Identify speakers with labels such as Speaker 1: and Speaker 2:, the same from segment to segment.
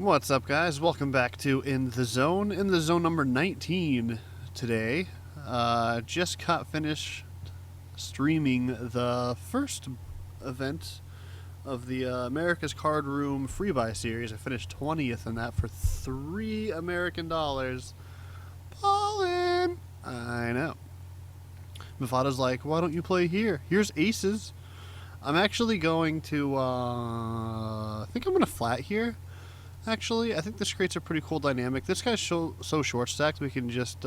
Speaker 1: What's up, guys? Welcome back to In the Zone number 19 today. Just got finished streaming the first event of the America's Card Room Free Buy series. I finished 20th in that for $3 American. Ballin'! I know. Mafada's like, why don't you play here? Here's aces. I'm actually going to, I think I'm going to flat here. Actually, I think this creates a pretty cool dynamic. This guy's so short stacked, we can just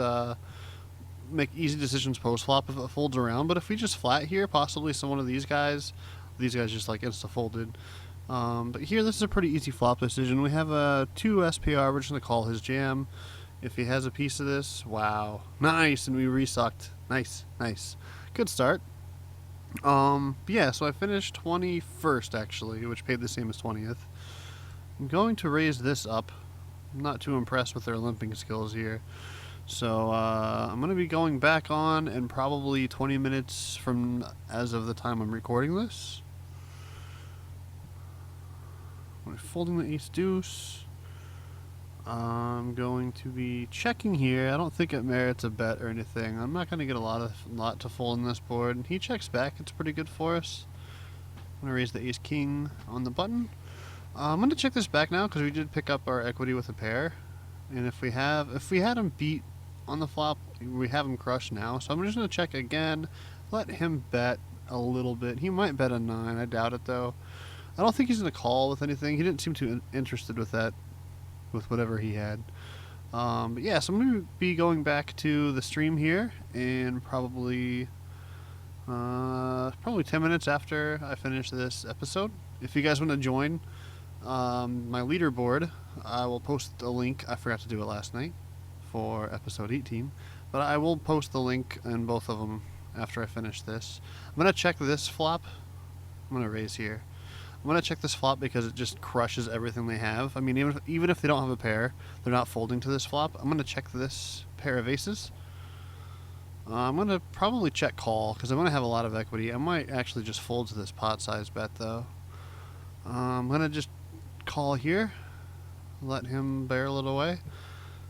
Speaker 1: make easy decisions post flop if it folds around. But if we just flat here, possibly some one of these guys just like insta folded. But here, this is a pretty easy flop decision. We have a 2 SPR. We're just gonna call his jam. If he has a piece of this, wow, nice, and we resucked. Nice, good start. Yeah, so I finished 21st actually, which paid the same as 20th. I'm going to raise this up. I'm not too impressed with their limping skills here. So I'm going to be going back on in probably 20 minutes from as of the time I'm recording this. I'm folding the ace deuce. I'm going to be checking here. I don't think it merits a bet or anything. I'm not going to get a lot to fold in this board. He checks back. It's pretty good for us. I'm going to raise the ace king on the button. I'm going to check this back now because we did pick up our equity with a pair, and if we had him beat on the flop, we have him crushed now. So I'm just going to check again, let him bet a little bit. He might bet a 9. I doubt it though. I don't think he's going to call with anything. He didn't seem too interested with that, with whatever he had. But yeah, so I'm going to be going back to the stream here, and probably 10 minutes after I finish this episode. If you guys want to join my leaderboard, I will post a link. I forgot to do it last night for episode 18, but I will post the link in both of them after I finish this. I'm going to check this flop. I'm going to raise here. I'm going to check this flop because it just crushes everything they have. I mean, even if they don't have a pair, they're not folding to this flop. I'm going to check this pair of aces. I'm going to probably check call because I'm going to have a lot of equity. I might actually just fold to this pot size bet though. I'm going to just call here, let him barrel it away.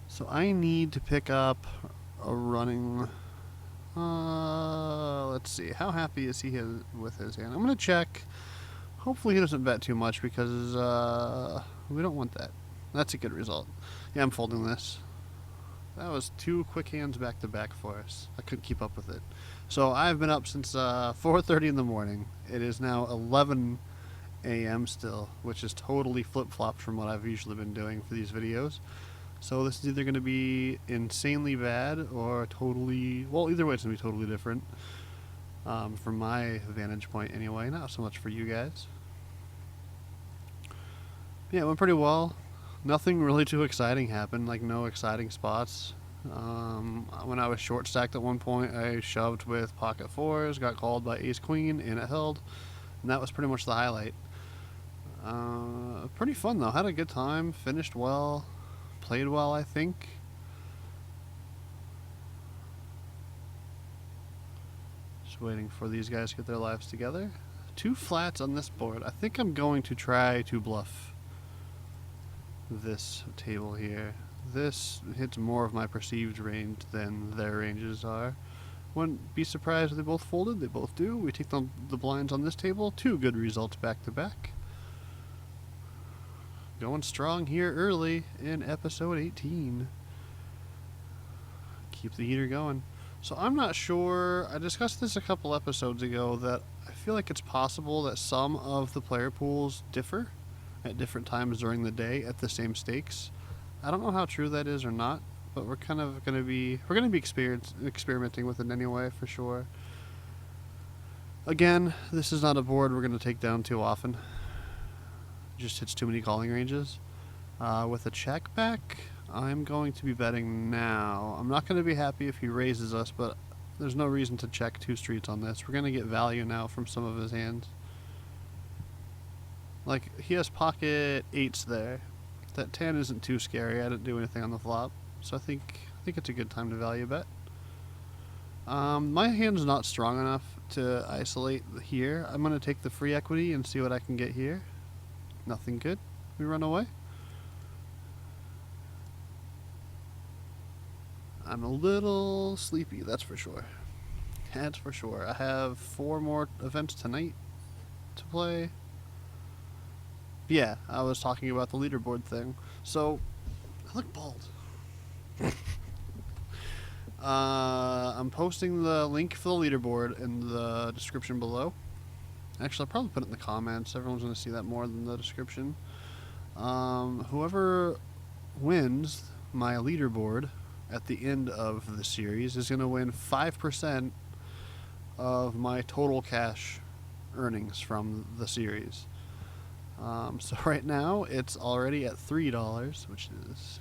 Speaker 1: So I need to pick up a running, let's see, how happy is he with his hand? I'm going to check. Hopefully he doesn't bet too much because we don't want that. That's a good result. Yeah, I'm folding this. That was 2 quick hands back to back for us. I couldn't keep up with it. So I've been up since 4:30 in the morning. It is now 11 a.m. still, which is totally flip-flopped from what I've usually been doing for these videos. So this is either going to be insanely bad or totally, well, either way it's going to be totally different. From my vantage point anyway, not so much for you guys. Yeah, it went pretty well. Nothing really too exciting happened, like no exciting spots. When I was short stacked at one point, I shoved with pocket fours, got called by ace queen, and it held. And that was pretty much the highlight. Pretty fun though, had a good time, finished well, played well I think. Just waiting for these guys to get their lives together. 2 flats on this board. I think I'm going to try to bluff this table here. This hits more of my perceived range than their ranges are. Wouldn't be surprised if they both folded. They both do. We take the blinds on this table. 2 good results back to back. Going strong here early in episode 18. Keep the heater going. So I'm not sure. I discussed this a couple episodes ago that I feel like it's possible that some of the player pools differ at different times during the day at the same stakes. I don't know how true that is or not, but we're kind of going to be experimenting with it anyway for sure. Again, this is not a board we're going to take down too often. It just hits too many calling ranges. With a check back, I'm going to be betting now. I'm not going to be happy if he raises us, but there's no reason to check 2 streets on this. We're going to get value now from some of his hands. Like, he has pocket 8s there. That 10 isn't too scary. I didn't do anything on the flop. So I think it's a good time to value bet. My hand's not strong enough to isolate here. I'm going to take the free equity and see what I can get here. Nothing good. We run away. I'm a little sleepy, that's for sure. That's for sure. I have 4 more events tonight to play. Yeah, I was talking about the leaderboard thing. So, I look bald. I'm posting the link for the leaderboard in the description below. Actually, I'll probably put it in the comments. Everyone's going to see that more than the description. Whoever wins my leaderboard at the end of the series is going to win 5% of my total cash earnings from the series. So right now it's already at $3, which is,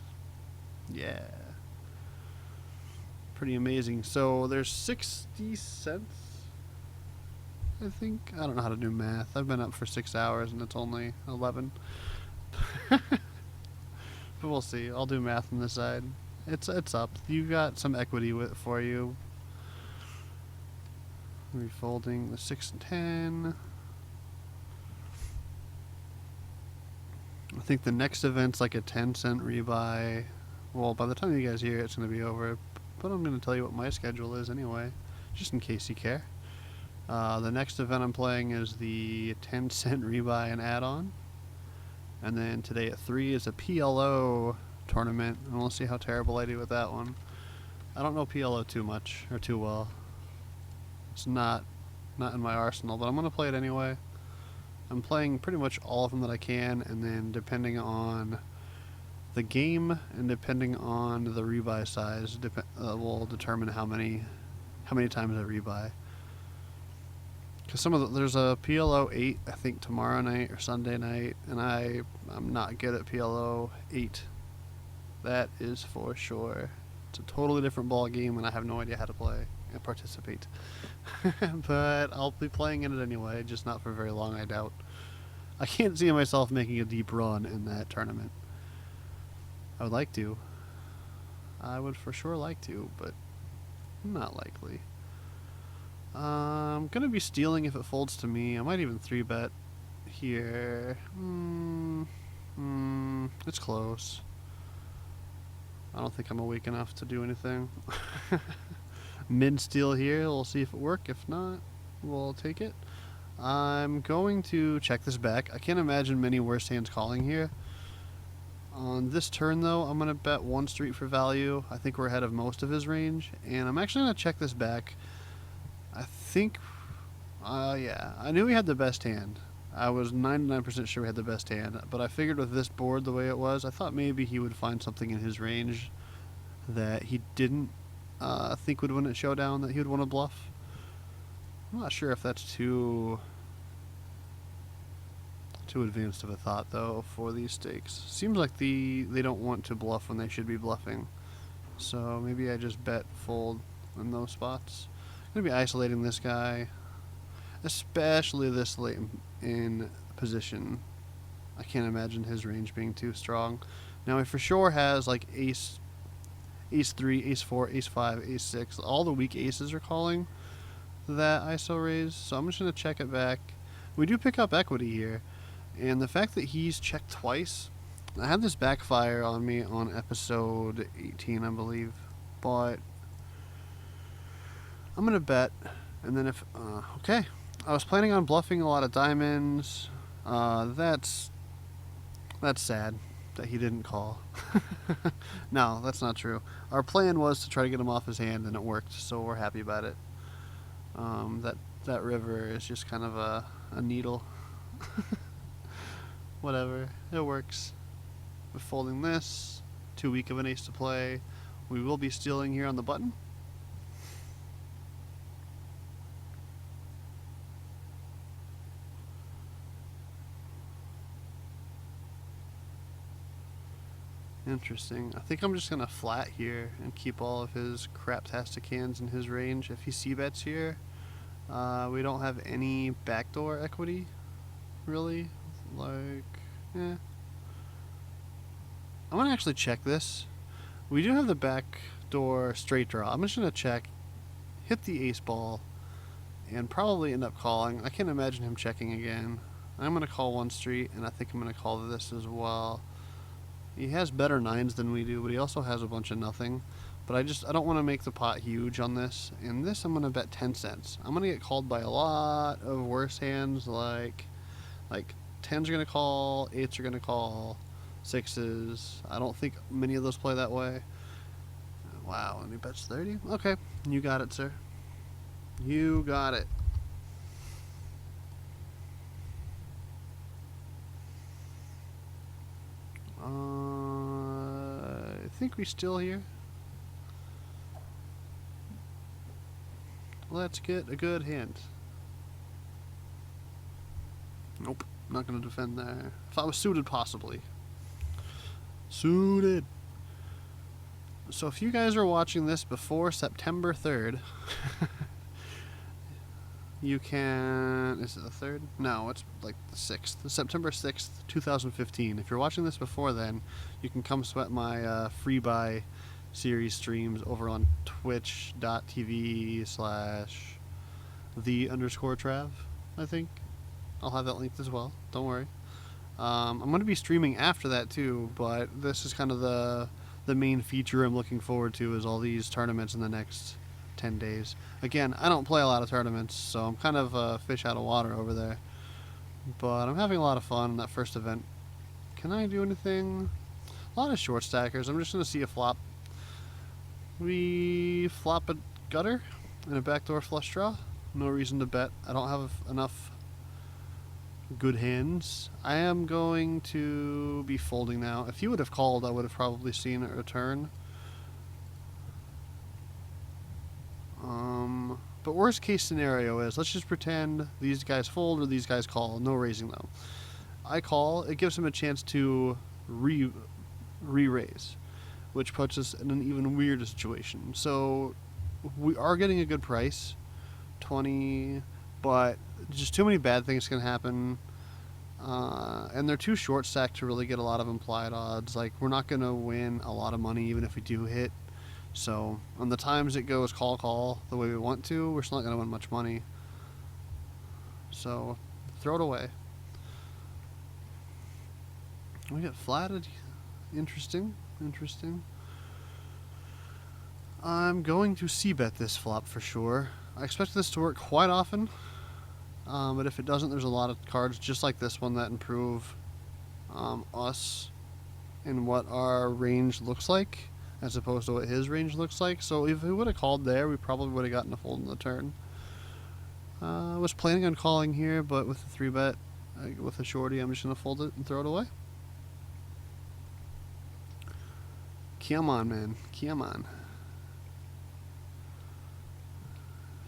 Speaker 1: yeah, pretty amazing. So there's 60 cents, I think. I don't know how to do math. I've been up for 6 hours and it's only 11. But we'll see. I'll do math on this side. It's up. You got some equity for you. Refolding the 6 and 10. I think the next event's like a 10-cent rebuy. Well, by the time you guys hear it, it's going to be over. But I'm going to tell you what my schedule is anyway, just in case you care. The next event I'm playing is the 10-cent rebuy and add-on. And then today at 3 is a PLO tournament, and we'll see how terrible I do with that one. I don't know PLO too much, or too well. It's not in my arsenal, but I'm going to play it anyway. I'm playing pretty much all of them that I can, and then depending on the game and depending on the rebuy size, will determine how many times I rebuy. Because there's a PLO 8, I think tomorrow night or Sunday night, and I'm not good at PLO 8. That is for sure. It's a totally different ball game, and I have no idea how to play and participate. But I'll be playing in it anyway, just not for very long, I doubt. I can't see myself making a deep run in that tournament. I would like to. I would for sure like to, but not likely. I'm going to be stealing if it folds to me. I might even 3-bet here. It's close. I don't think I'm awake enough to do anything. Mid-steal here. We'll see if it works. If not, we'll take it. I'm going to check this back. I can't imagine many worse hands calling here. On this turn, though, I'm going to bet 1 street for value. I think we're ahead of most of his range. And I'm actually going to check this back. I think, yeah, I knew he had the best hand. I was 99% sure he had the best hand, but I figured with this board the way it was, I thought maybe he would find something in his range that he didn't think would win at Showdown, that he would want to bluff. I'm not sure if that's too advanced of a thought, though, for these stakes. Seems like they don't want to bluff when they should be bluffing. So maybe I just bet fold in those spots. I'm going to be isolating this guy, especially this late in position. I can't imagine his range being too strong. Now he for sure has like ace 3, ace 4, ace 5, ace 6. All the weak aces are calling that ISO raise, so I'm just going to check it back. We do pick up equity here, and the fact that he's checked twice, I had this backfire on me on episode 18, I believe, but I'm going to bet, and then if, okay, I was planning on bluffing a lot of diamonds. That's sad that he didn't call. No, that's not true. Our plan was to try to get him off his hand, and it worked, so we're happy about it. That river is just kind of a needle. Whatever, it works. We're folding this, too weak of an ace to play. We will be stealing here on the button. Interesting. I think I'm just going to flat here and keep all of his craptastic hands in his range. If he c-bets here, we don't have any backdoor equity, really. Like, I'm going to actually check this. We do have the backdoor straight draw. I'm just going to check, hit the ace ball, and probably end up calling. I can't imagine him checking again. I'm going to call 1 street, and I think I'm going to call this as well. He has better 9s than we do, but he also has a bunch of nothing. But I don't want to make the pot huge on this. And this I'm going to bet 10 cents. I'm going to get called by a lot of worse hands like 10s are going to call, 8s are going to call, 6s. I don't think many of those play that way. Wow, and he bets 30? Okay, you got it, sir. You got it. I think we still here. Let's get a good hand. Nope, not going to defend there. If I was suited, possibly. Suited. So if you guys are watching this before September 3rd, you can... Is it the 3rd? No, it's like the 6th. September 6th, 2015. If you're watching this before then, you can come sweat my free buy series streams over on twitch.tv/the_Trav, I think. I'll have that linked as well. Don't worry. I'm going to be streaming after that too, but this is kind of the main feature I'm looking forward to is all these tournaments in the next 10 days. Again, I don't play a lot of tournaments, so I'm kind of a fish out of water over there. But I'm having a lot of fun in that first event. Can I do anything? A lot of short stackers. I'm just going to see a flop. We flop a gutter and a backdoor flush draw. No reason to bet. I don't have enough good hands. I am going to be folding now. If he would have called, I would have probably seen a return. But worst case scenario is, let's just pretend these guys fold or these guys call. No raising though. I call. It gives him a chance to re-raise, which puts us in an even weirder situation. So we are getting a good price, 20, but just too many bad things can happen. And they're too short stacked to really get a lot of implied odds. Like, we're not going to win a lot of money even if we do hit. So on the times it goes call the way we want to, we're still not going to win much money. So throw it away. We get flatted. Interesting. I'm going to c-bet this flop for sure. I expect this to work quite often. But if it doesn't, there's a lot of cards just like this one that improve us and what our range looks like as opposed to what his range looks like. So if he would have called there, we probably would have gotten a fold in the turn. I was planning on calling here, but with the 3-bet, with a shorty, I'm just going to fold it and throw it away. Come on, man. Come on.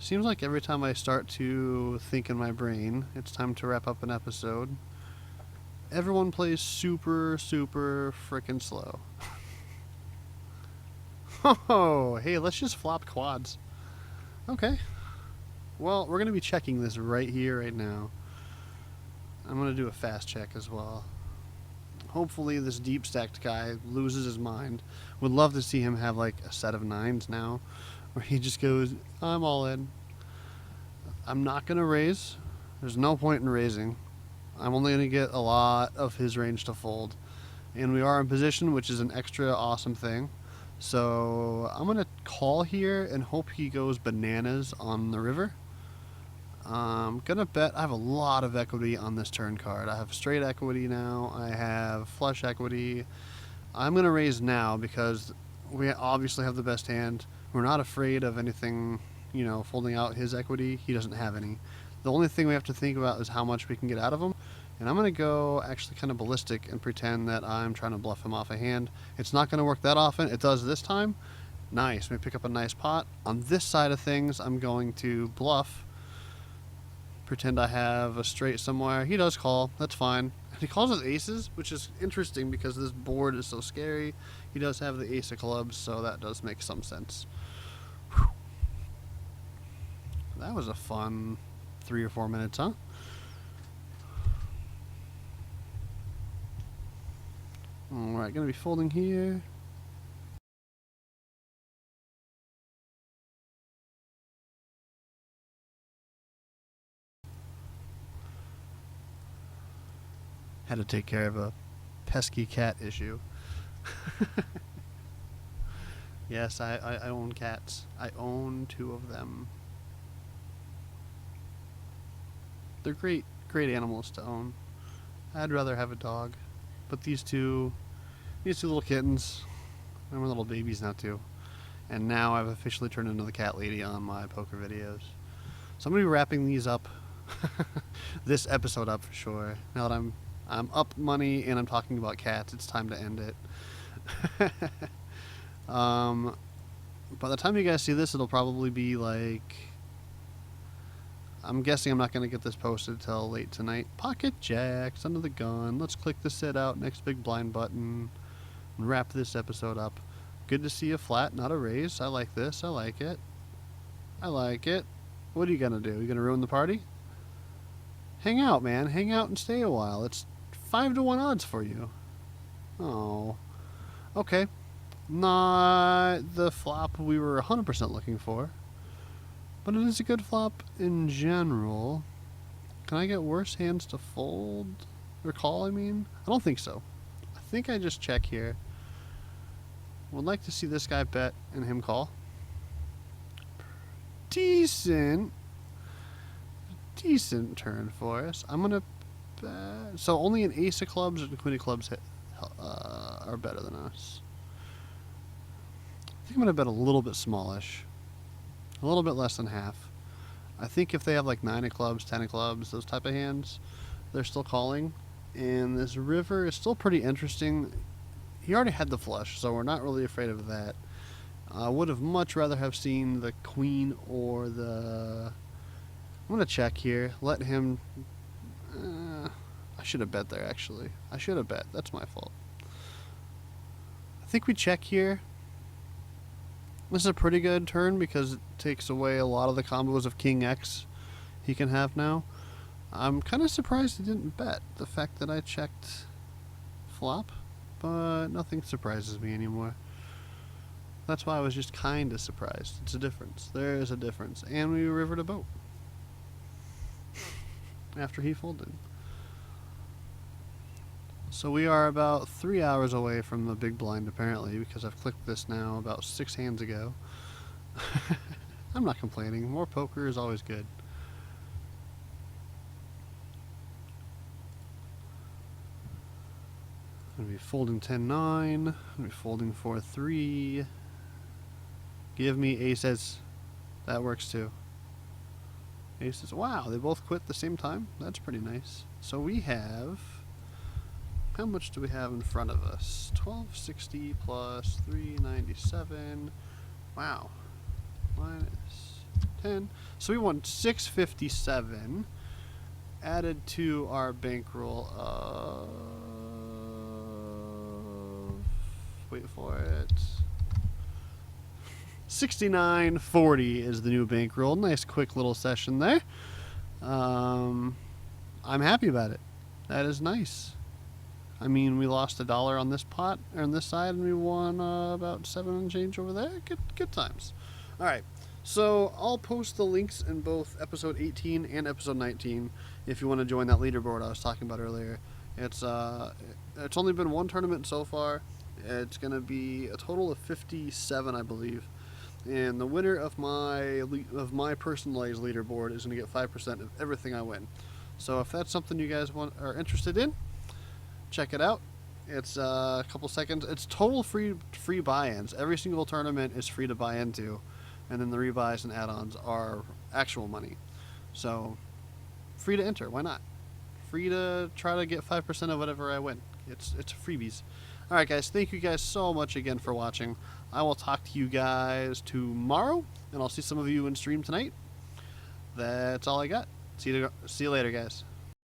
Speaker 1: Seems like every time I start to think in my brain, it's time to wrap up an episode, everyone plays super frickin' slow. Oh, hey, let's just flop quads. Okay. Well, we're going to be checking this right here, right now. I'm going to do a fast check as well. Hopefully this deep stacked guy loses his mind. Would love to see him have like a set of 9s now, where he just goes, I'm all in. I'm not going to raise. There's no point in raising. I'm only going to get a lot of his range to fold. And we are in position, which is an extra awesome thing. So I'm going to call here and hope he goes bananas on the river. I'm going to bet I have a lot of equity on this turn card. I have straight equity now. I have flush equity. I'm going to raise now because we obviously have the best hand. We're not afraid of anything, you know, folding out his equity. He doesn't have any. The only thing we have to think about is how much we can get out of him. And I'm going to go actually kind of ballistic and pretend that I'm trying to bluff him off a hand. It's not going to work that often. It does this time. Nice. We pick up a nice pot. On this side of things, I'm going to bluff. Pretend I have a straight somewhere. He does call. That's fine. He calls his aces, which is interesting because this board is so scary. He does have the ace of clubs, so that does make some sense. Whew. That was a fun 3 or 4 minutes, huh? Alright, gonna be folding here. Had to take care of a pesky cat issue. Yes, I own cats. I own 2 of them. They're great animals to own. I'd rather have a dog, but these two little kittens, they're my little babies now too. And now I've officially turned into the cat lady on my poker videos. So I'm gonna be wrapping these up, this episode up for sure. Now that I'm up money and I'm talking about cats, it's time to end it. By the time you guys see this, it'll probably be like, I'm guessing I'm not going to get this posted till late tonight. Pocket jacks, under the gun. Let's click the sit out next big blind button and wrap this episode up. Good to see a flat, not a raise. I like this. I like it. I like it. What are you going to do? You going to ruin the party? Hang out, man. Hang out and stay a while. It's 5-1 odds for you. Oh. Okay. Not the flop we were 100% looking for. But it is a good flop in general. Can I get worse hands to fold? Or call, I mean? I don't think so. I think I just check here. Would like to see this guy bet and him call. Decent turn for us. I'm going to bet. So only an ace of clubs and queen of clubs are better than us. I think I'm going to bet a little bit smallish. A little bit less than half. I think if they have like 9 of clubs, 10 of clubs, those type of hands, they're still calling. And this river is still pretty interesting. He already had the flush, so we're not really afraid of that. I would have much rather have seen the queen or the... I'm going to check here. Let him... I should have bet there, actually. I should have bet. That's my fault. I think we check here. This is a pretty good turn because it takes away a lot of the combos of King X he can have now. I'm kind of surprised he didn't bet, the fact that I checked flop, but nothing surprises me anymore. That's why I was just kind of surprised. It's a difference. There is a difference. And we rivered a boat after he folded. So we are about 3 hours away from the big blind, apparently, because I've clicked this now about 6 hands ago. I'm not complaining. More poker is always good. I'm going to be folding 10-9. I'm going to be folding 4-3. Give me aces. That works too. Aces. Wow, they both quit at the same time? That's pretty nice. So we have... How much do we have in front of us? 1260 plus 397. Wow. Minus 10. So we won 657 added to our bankroll of... Wait for it. 69.40 is the new bankroll. Nice quick little session there. I'm happy about it. That is nice. I mean, we lost $1 on this pot, or on this side, and we won about 7 and change over there. Good times. All right, so I'll post the links in both episode 18 and episode 19 if you want to join that leaderboard I was talking about earlier. It's only been 1 tournament so far. It's going to be a total of 57, I believe. And the winner of my personalized leaderboard is going to get 5% of everything I win. So if that's something you guys are interested in, check it out. It's a couple seconds. It's total free buy-ins. Every single tournament is free to buy into, and then the rebuys and add-ons are actual money. So free to enter. Why not? Free to try to get 5% of whatever I win. It's freebies. All right, guys. Thank you guys so much again for watching. I will talk to you guys tomorrow, and I'll see some of you in stream tonight. That's all I got. See you later, guys.